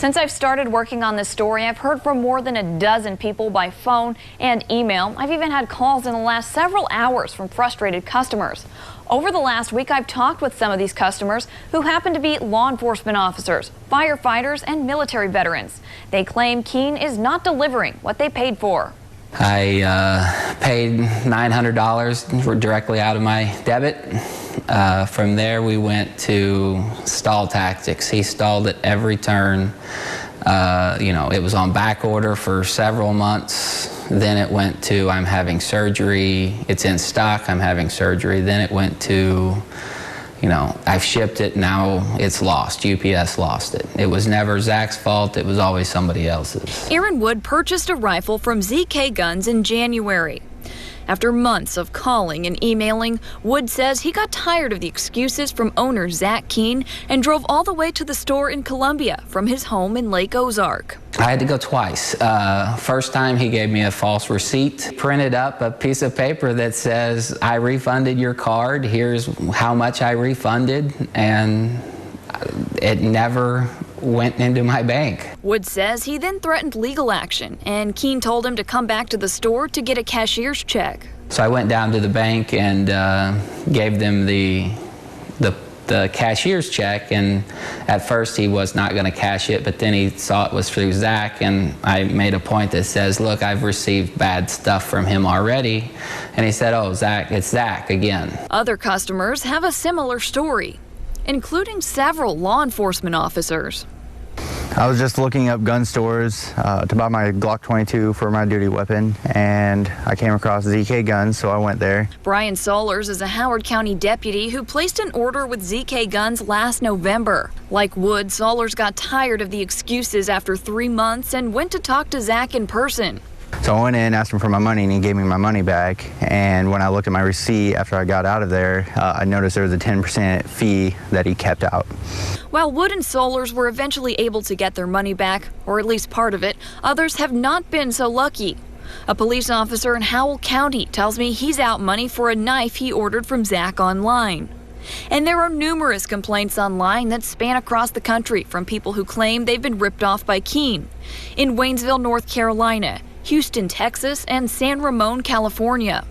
Since I've started working on this story, I've heard from more than a dozen people by phone and email. I've even had calls in the last several hours from frustrated customers. Over the last week, I've talked with some of these customers who happen to be law enforcement officers, firefighters, and military veterans. They claim Keene is not delivering what they paid for. I paid $900 directly out of my debit. From there, we went to stall tactics. He stalled at every turn. It was on back order for several months. Then it went to, I'm having surgery. It's in stock, I'm having surgery. Then it went to, I've shipped it, now it's lost. UPS lost it. It was never Zach's fault, it was always somebody else's. Aaron Wood purchased a rifle from ZK Guns in January. After months of calling and emailing, Wood says he got tired of the excuses from owner Zach Keene and drove all the way to the store in Columbia from his home in Lake Ozark. I had to go twice. First time he gave me a false receipt, printed up a piece of paper that says, I refunded your card, here's how much I refunded, and it never went into my bank. Wood says he then threatened legal action, and Keene told him to come back to the store to get a cashier's check. So I went down to the bank and gave them the cashier's check, and at first he was not going to cash it, but then he saw it was through Zach, and I made a point that says, look, I've received bad stuff from him already. And he said, oh, Zach, it's Zach again. Other customers have a similar story, including several law enforcement officers. I was just looking up gun stores to buy my Glock 22 for my duty weapon, and I came across ZK Guns, so I went there. Brian Solers is a Howard County deputy who placed an order with ZK Guns last November. Like Wood, Solers got tired of the excuses after 3 months and went to talk to Zach in person. So I went in, asked him for my money, and he gave me my money back. And when I looked at my receipt after I got out of there, I noticed there was a 10% fee that he kept out. While Wood and Solers were eventually able to get their money back, or at least part of it, others have not been so lucky. A police officer in Howell County tells me he's out money for a knife he ordered from Zach online. And there are numerous complaints online that span across the country from people who claim they've been ripped off by Keene. In Waynesville, North Carolina, Houston, Texas, and San Ramon, California.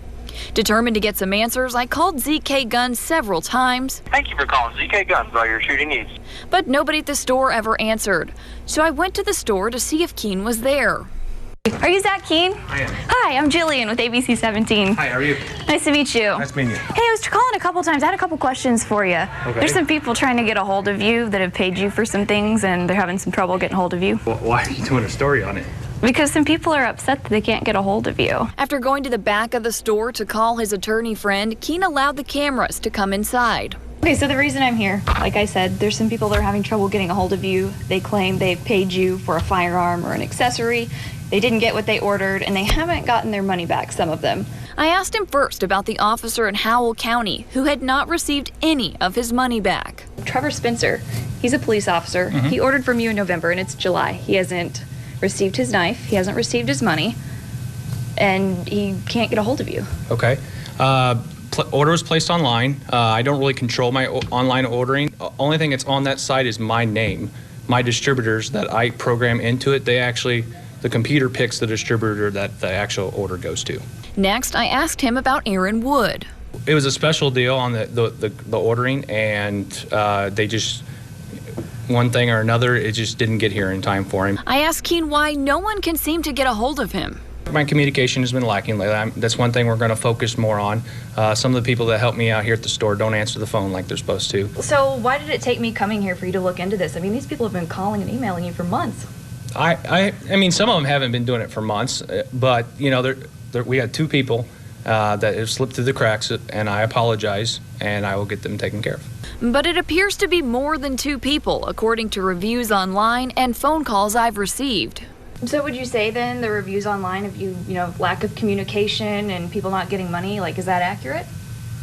Determined to get some answers, I called ZK Guns several times. Thank you for calling ZK Guns about your shooting needs. But nobody at the store ever answered. So I went to the store to see if Keene was there. Are you Zach Keene? I am. Hi, I'm Jillian with ABC 17. Hi, how are you? Nice to meet you. Nice meeting you. Hey, I was calling a couple times. I had a couple questions for you. Okay. There's some people trying to get a hold of you that have paid you for some things, and they're having some trouble getting a hold of you. Well, why are you doing a story on it? Because some people are upset that they can't get a hold of you. After going to the back of the store to call his attorney friend, Keene allowed the cameras to come inside. Okay, so the reason I'm here, like I said, there's some people that are having trouble getting a hold of you. They claim they've paid you for a firearm or an accessory. They didn't get what they ordered, and they haven't gotten their money back, some of them. I asked him first about the officer in Howell County who had not received any of his money back. Trevor Spencer, he's a police officer. Mm-hmm. He ordered from you in November, and it's July. He hasn't received his knife, he hasn't received his money, and he can't get a hold of you. Okay. Order was placed online. I don't really control my online ordering. Only thing that's on that site is my name. My distributors that I program into it, the computer picks the distributor that the actual order goes to. Next, I asked him about Aaron Wood. It was a special deal on the ordering, and they just, one thing or another, it just didn't get here in time for him. I asked Keene why no one can seem to get a hold of him. My communication has been lacking lately. That's one thing we're going to focus more on. Some of the people that help me out here at the store don't answer the phone like they're supposed to. So why did it take me coming here for you to look into this? I mean, these people have been calling and emailing you for months. I mean, some of them haven't been doing it for months, but, we had 2 people that have slipped through the cracks, and I apologize, and I will get them taken care of. But it appears to be more than 2 people, according to reviews online and phone calls I've received. So would you say then the reviews online of you lack of communication and people not getting money, is that accurate?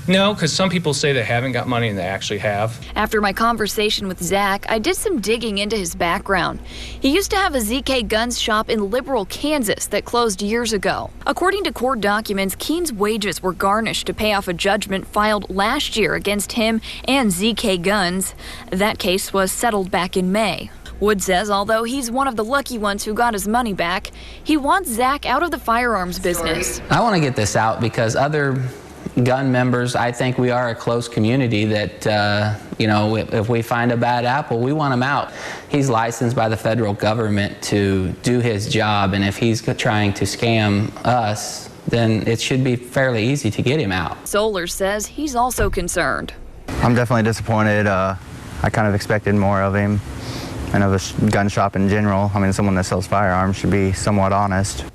No, because some people say they haven't got money and they actually have. After my conversation with Zach, I did some digging into his background. He used to have a ZK Guns shop in Liberal, Kansas that closed years ago. According to court documents, Keene's wages were garnished to pay off a judgment filed last year against him and ZK Guns. That case was settled back in May. Wood says although he's one of the lucky ones who got his money back, he wants Zach out of the firearms business. I want to get this out because other gun members, I think we are a close community that, you know, if we find a bad apple, we want him out. He's licensed by the federal government to do his job, and if he's trying to scam us, then it should be fairly easy to get him out. Solar says he's also concerned. I'm definitely disappointed. I kind of expected more of him and of a gun shop in general. I mean, someone that sells firearms should be somewhat honest.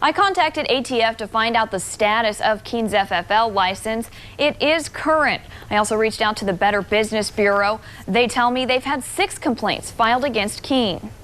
I contacted ATF to find out the status of Keene's FFL license. It is current. I also reached out to the Better Business Bureau. They tell me they've had 6 complaints filed against Keene.